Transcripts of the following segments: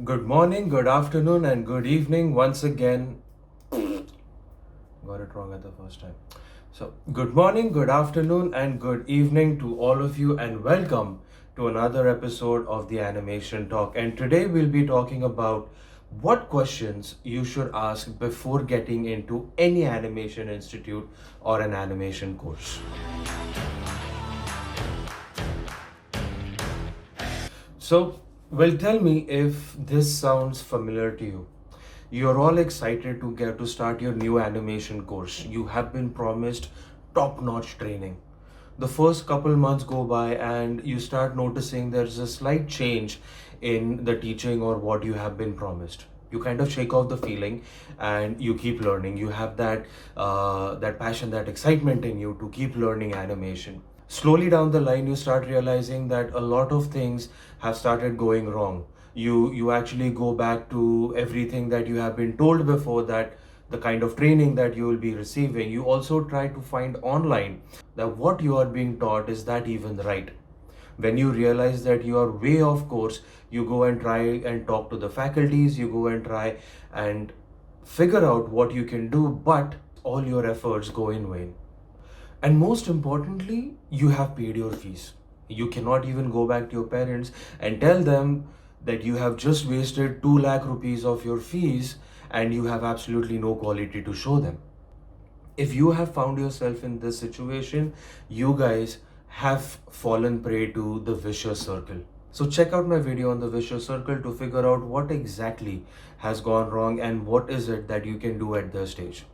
Good morning, good afternoon, and good evening once again. Got it wrong at the first time. So, good morning, good afternoon, and good evening to all of you, and welcome to another episode of the Animation Talk. And today we'll be talking about what questions you should ask before getting into any animation institute or an animation course. So, well, tell me if this sounds familiar to you. You're all excited to get to start your new animation course. You have been promised top-notch training. The first couple months go by and you start noticing there's a slight change in the teaching or what you have been promised. You kind of shake off the feeling and you keep learning. You have that passion, that excitement in you to keep learning animation. Slowly down the line, you start realizing that a lot of things have started going wrong. You actually go back to everything that you have been told before, that the kind of training that you will be receiving. You also try to find online that what you are being taught, is that even right? When you realize that you are way off course, you go and try and talk to the faculties, you go and try and figure out what you can do, but all your efforts go in vain. And most importantly, you have paid your fees. You cannot even go back to your parents and tell them that you have just wasted 2 lakh rupees of your fees and you have absolutely no quality to show them. If you have found yourself in this situation, you guys have fallen prey to the vicious circle. So check out my video on the vicious circle to figure out what exactly has gone wrong and what is it that you can do at this stage.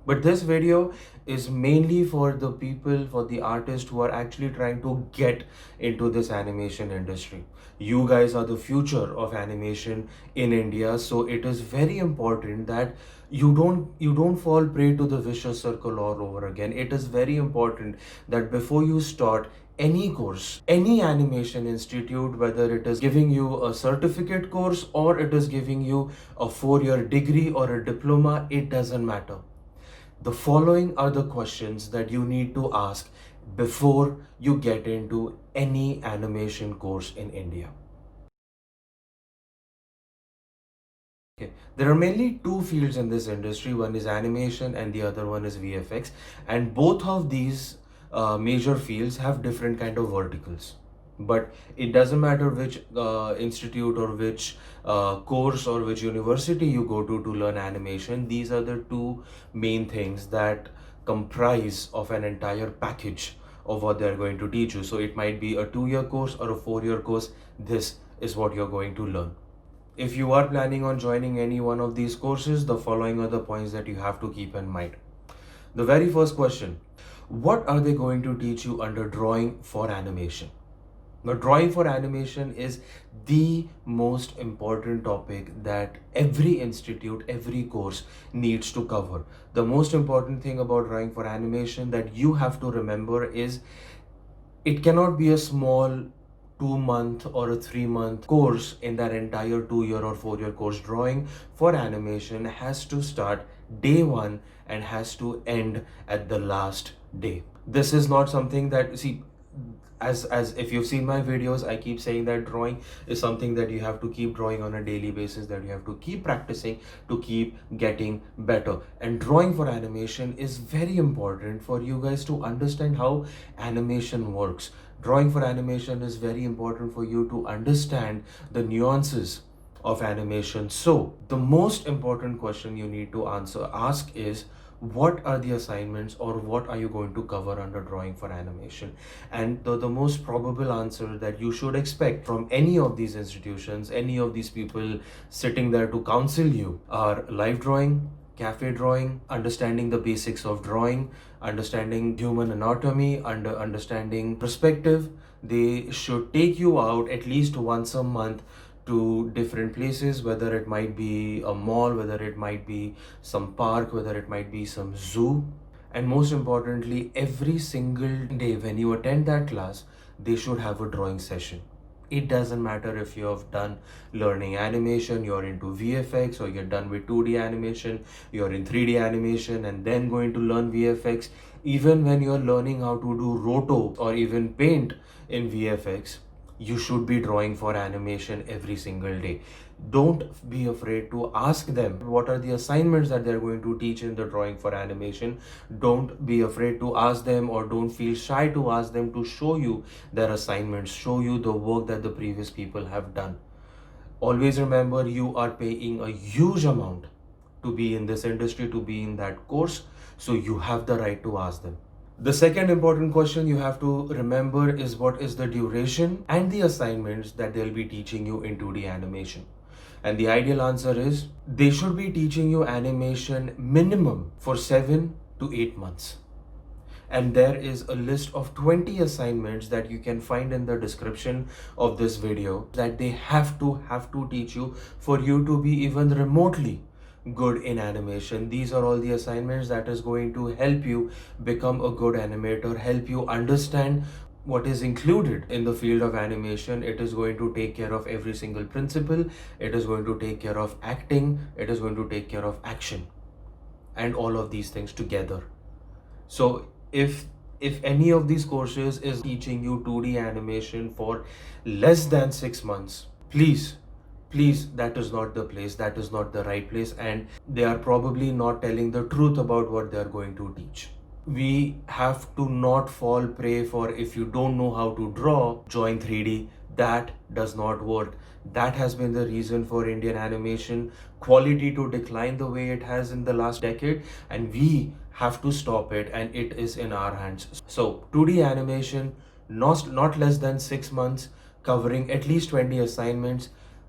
But this video is mainly for the people, for the artists who are actually trying to get into this animation industry. You guys are the future of animation in India, so it is very important that you don't fall prey to the vicious circle all over again. It is very important that before you start any course, any animation institute, whether it is giving you a certificate course or it is giving you a 4-year degree or a diploma, it doesn't matter. The following are the questions that you need to ask before you get into any animation course in India. Okay. There are mainly two fields in this industry. One is animation and the other one is VFX. And both of these major fields have different kind of verticals. But it doesn't matter which institute or which course or which university you go to learn animation. These are the two main things that comprise of an entire package of what they're going to teach you. So it might be a 2-year course or a 4-year course. This is what you're going to learn. If you are planning on joining any one of these courses, the following are the points that you have to keep in mind. The very first question: what are they going to teach you under drawing for animation? Now, drawing for animation is the most important topic that every institute, every course needs to cover. The most important thing about drawing for animation that you have to remember is it cannot be a small 2-month or a 3-month course. In that entire 2-year or 4-year course, drawing for animation has to start day one and has to end at the last day. This is not something that, see, as if you've seen my videos, I keep saying that drawing is something that you have to keep drawing on a daily basis, that you have to keep practicing to keep getting better. And drawing for animation is very important for you guys to understand how animation works. Drawing for animation is very important for you to understand the nuances of animation. So the most important question you need to ask is, what are the assignments or what are you going to cover under drawing for animation? And the most probable answer that you should expect from any of these institutions, any of these people sitting there to counsel you, are live drawing, cafe drawing, understanding the basics of drawing, understanding human anatomy, understanding perspective. They should take you out at least once a month to different places, whether it might be a mall, whether it might be some park, whether it might be some zoo. And most importantly, every single day when you attend that class, they should have a drawing session. It doesn't matter if you have done learning animation, you're into VFX, or you're done with 2D animation, you're in 3D animation and then going to learn VFX. Even when you're learning how to do roto or even paint in VFX, you should be drawing for animation every single day. Don't be afraid to ask them what are the assignments that they're going to teach in the drawing for animation. Don't be afraid to ask them, or don't feel shy to ask them to show you their assignments, show you the work that the previous people have done. Always remember, you are paying a huge amount to be in this industry, to be in that course, so you have the right to ask them. The second important question you have to remember is what is the duration and the assignments that they'll be teaching you in 2D animation. And the ideal answer is they should be teaching you animation minimum for 7 to 8 months. And there is a list of 20 assignments that you can find in the description of this video that they have to teach you for you to be even remotely good in animation. These are all the assignments that is going to help you become a good animator, help you understand what is included in the field of animation. It is going to take care of every single principle. It is going to take care of acting. It is going to take care of action and all of these things together. So if any of these courses is teaching you 2D animation for less than 6 months, please, that is not the place, that is not the right place, and they are probably not telling the truth about what they are going to teach. We have to not fall prey for, if you don't know how to draw, join 3D. That does not work. That has been the reason for Indian animation quality to decline the way it has in the last decade, and we have to stop it, and it is in our hands. So 2D animation, not less than 6 months, covering at least 20 assignments.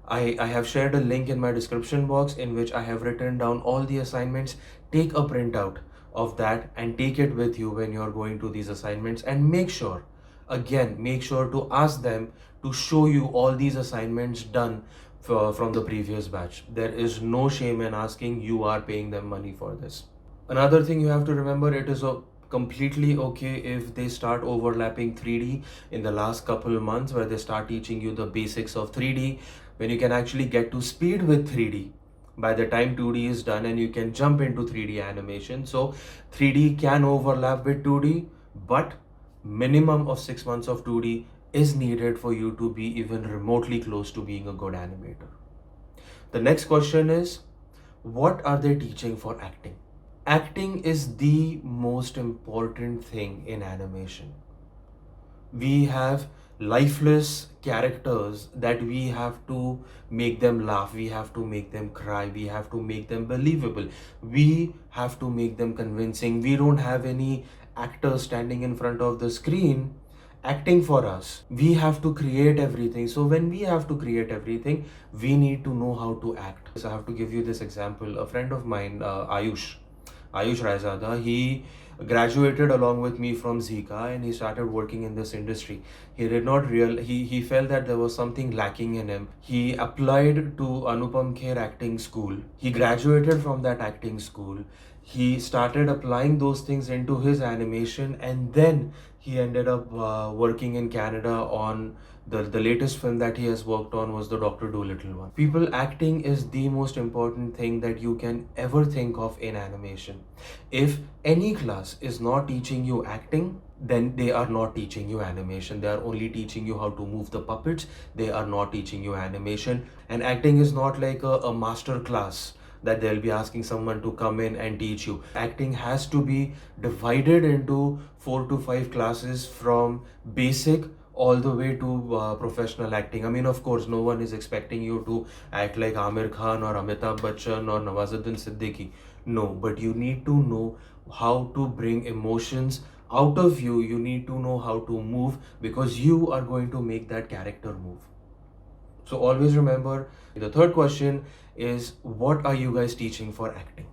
I have shared a link in my description box in which I have written down all the assignments. Take a printout of that and take it with you when you're going to these assignments, and make sure to ask them to show you all these assignments done from the previous batch. There is no shame in asking. You are paying them money for this. Another thing you have to remember, it is completely okay if they start overlapping 3D in the last couple of months, where they start teaching you the basics of 3D, when you can actually get to speed with 3D by the time 2D is done, and you can jump into 3D animation. So 3D can overlap with 2D, but minimum of 6 months of 2D is needed for you to be even remotely close to being a good animator. The next question is, what are they teaching for acting? Acting is the most important thing in animation. We have lifeless characters that we have to make them laugh, we have to make them cry, we have to make them believable, we have to make them convincing. We don't have any actors standing in front of the screen acting for us. We have to create everything. So when we have to create everything, we need to know how to act. So I have to give you this example. A friend of mine, Ayush Raizada, he graduated along with me from Zika, and he started working in this industry. He did not he felt that there was something lacking in him. He applied to Anupam Kher acting school. He graduated from that acting school. He started applying those things into his animation, and then he ended up working in Canada on the latest film that he has worked on was the Dr. Dolittle one. People, acting is the most important thing that you can ever think of in animation. If any class is not teaching you acting, then they are not teaching you animation. They are only teaching you how to move the puppets. They are not teaching you animation. And acting is not like a master class that they'll be asking someone to come in and teach you. Acting has to be divided into 4 to 5 classes, from basic all the way to professional acting. I mean, of course, no one is expecting you to act like Amir Khan or Amitabh Bachchan or Nawazuddin Siddiqui. No, but you need to know how to bring emotions out of you. You need to know how to move, because you are going to make that character move. So always remember, the third question is, what are you guys teaching for acting?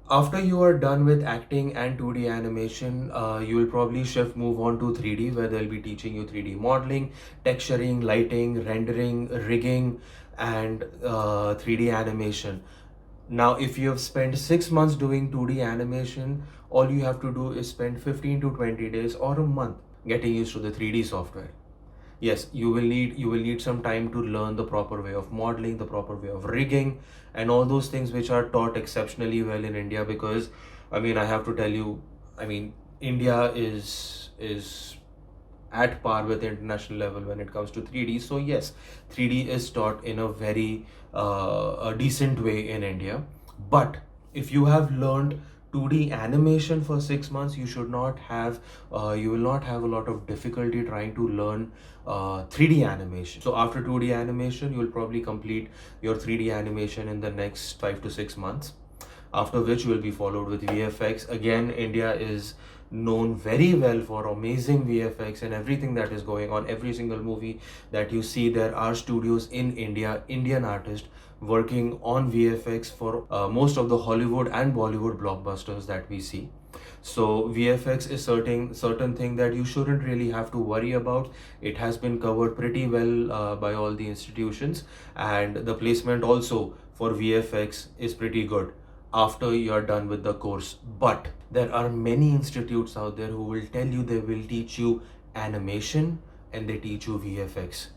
After you are done with acting and 2D animation, you will probably move on to 3D, where they'll be teaching you 3D modeling, texturing, lighting, rendering, rigging, and 3D animation. Now, if you have spent 6 months doing 2D animation, all you have to do is spend 15 to 20 days or a month getting used to the 3D software. Yes, you will need some time to learn the proper way of modeling, the proper way of rigging, and all those things which are taught exceptionally well in India. Because I mean, I have to tell you, I mean, India is at par with international level when it comes to 3D. So yes, 3D is taught in a very a decent way in India. But if you have learned 2D animation for 6 months, you will not have a lot of difficulty trying to learn 3D animation. So after 2D animation, you will probably complete your 3D animation in the next 5 to 6 months, after which will be followed with VFX. Again, India is known very well for amazing VFX and everything that is going on. Every single movie that you see, there are studios in India, Indian artists working on VFX for most of the Hollywood and Bollywood blockbusters that we see. So VFX is certain thing that you shouldn't really have to worry about. It has been covered pretty well by all the institutions, and the placement also for VFX is pretty good after you're done with the course. But there are many institutes out there who will tell you they will teach you animation and they teach you VFX.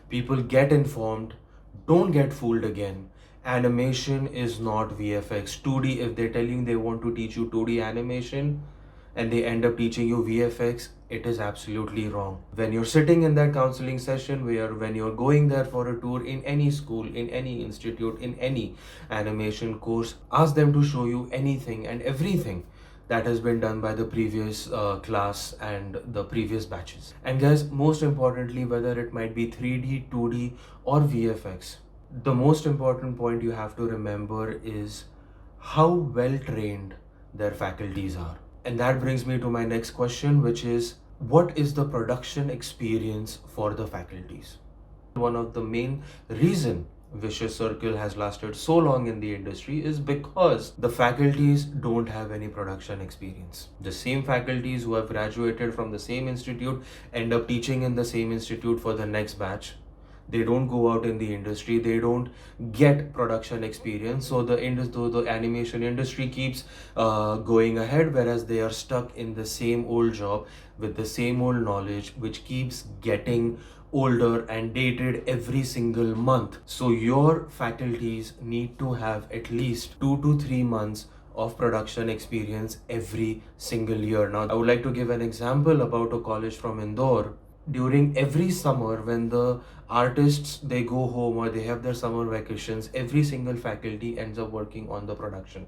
People, get informed, don't get fooled again. Animation is not VFX. 2D, if they're telling they want to teach you 2D animation and they end up teaching you VFX, it is absolutely wrong. When you're sitting in that counseling session, when you're going there for a tour in any school, in any institute, in any animation course, ask them to show you anything and everything that has been done by the previous class and the previous batches. And guys, most importantly, whether it might be 3D, 2D or VFX, the most important point you have to remember is how well trained their faculties are. And that brings me to my next question, which is, what is the production experience for the faculties? One of the main reason vicious circle has lasted so long in the industry is because the faculties don't have any production experience. The same faculties who have graduated from the same institute end up teaching in the same institute for the next batch. They don't go out in the industry, they don't get production experience. So the animation industry keeps going ahead, whereas they are stuck in the same old job with the same old knowledge, which keeps getting older and dated every single month. So your faculties need to have at least 2 to 3 months of production experience every single year. Now, I would like to give an example about a college from Indore. During every summer, when the artists they go home or they have their summer vacations, every single faculty ends up working on the production.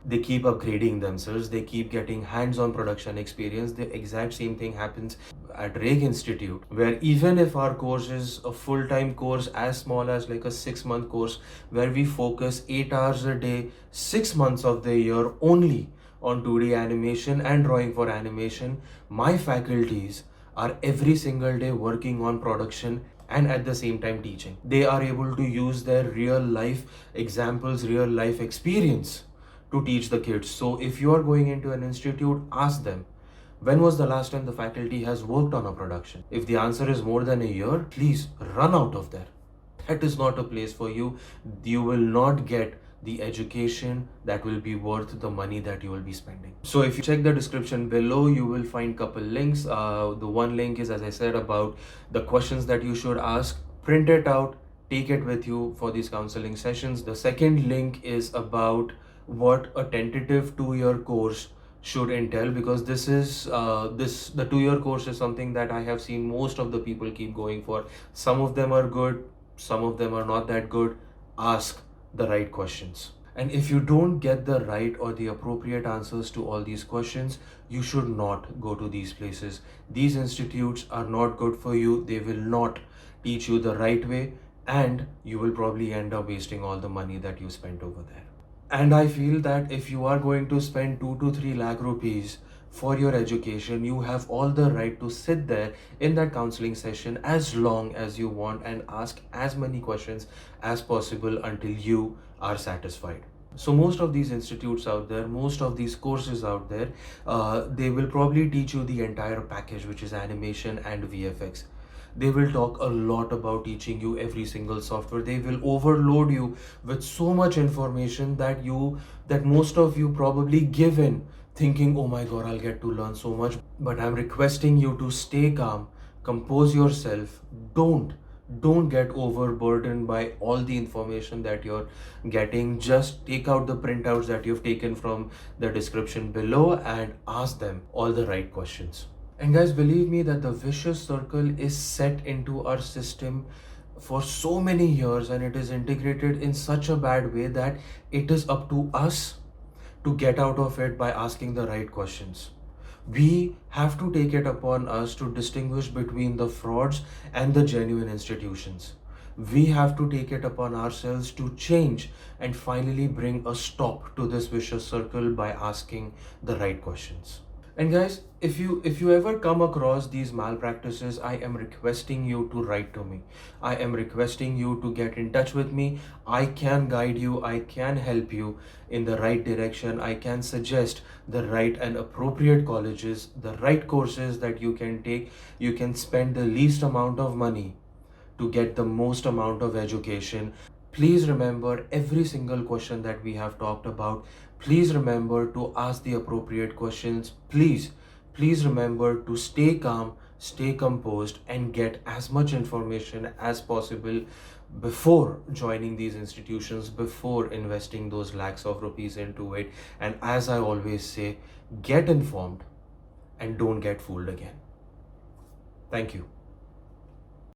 They keep upgrading themselves, they keep getting hands-on production experience. The exact same thing happens at Reg Institute, where even if our course is a full-time course as small as like a 6-month course, where we focus 8 hours a day 6 months of the year only on 2D animation and drawing for animation, my faculties are every single day working on production and at the same time teaching. They are able to use their real life examples, real life experience to teach the kids. So if you are going into an institute, ask them, when was the last time the faculty has worked on a production? If the answer is more than a year, please run out of there. That is not a place for you. You will not get the education that will be worth the money that you will be spending. So if you check the description below, you will find couple links. The one link is, as I said, about the questions that you should ask. Print it out, take it with you for these counseling sessions. The second link is about what a tentative 2-year course should entail, because this is the 2-year course is something that I have seen most of the people keep going for. Some of them are good, some of them are not that good. Ask the right questions. And if you don't get the right or the appropriate answers to all these questions, you should not go to these places. These institutes are not good for you. They will not teach you the right way, and you will probably end up wasting all the money that you spent over there. And I feel that if you are going to spend 2 to 3 lakh rupees for your education, you have all the right to sit there in that counseling session as long as you want and ask as many questions as possible until you are satisfied. So most of these institutes out there, most of these courses out there, they will probably teach you the entire package, which is animation and VFX. They will talk a lot about teaching you every single software. They will overload you with so much information that most of you probably give in, thinking, oh my god, I'll get to learn so much. But I'm requesting you to stay calm, compose yourself. Don't get overburdened by all the information that you're getting. Just take out the printouts that you've taken from the description below and ask them all the right questions. And guys, believe me that the vicious circle is set into our system for so many years, and it is integrated in such a bad way that it is up to us to get out of it by asking the right questions. We have to take it upon us to distinguish between the frauds and the genuine institutions. We have to take it upon ourselves to change and finally bring a stop to this vicious circle by asking the right questions. And guys, if you ever come across these malpractices, I am requesting you to write to me. I am requesting you to get in touch with me. I can guide you, I can help you in the right direction. I can suggest the right and appropriate colleges, the right courses that you can take. You can spend the least amount of money to get the most amount of education. Please remember every single question that we have talked about. Please remember to ask the appropriate questions. Please remember to stay calm, stay composed, and get as much information as possible before joining these institutions, before investing those lakhs of rupees into it. And as I always say, get informed and don't get fooled again. Thank you.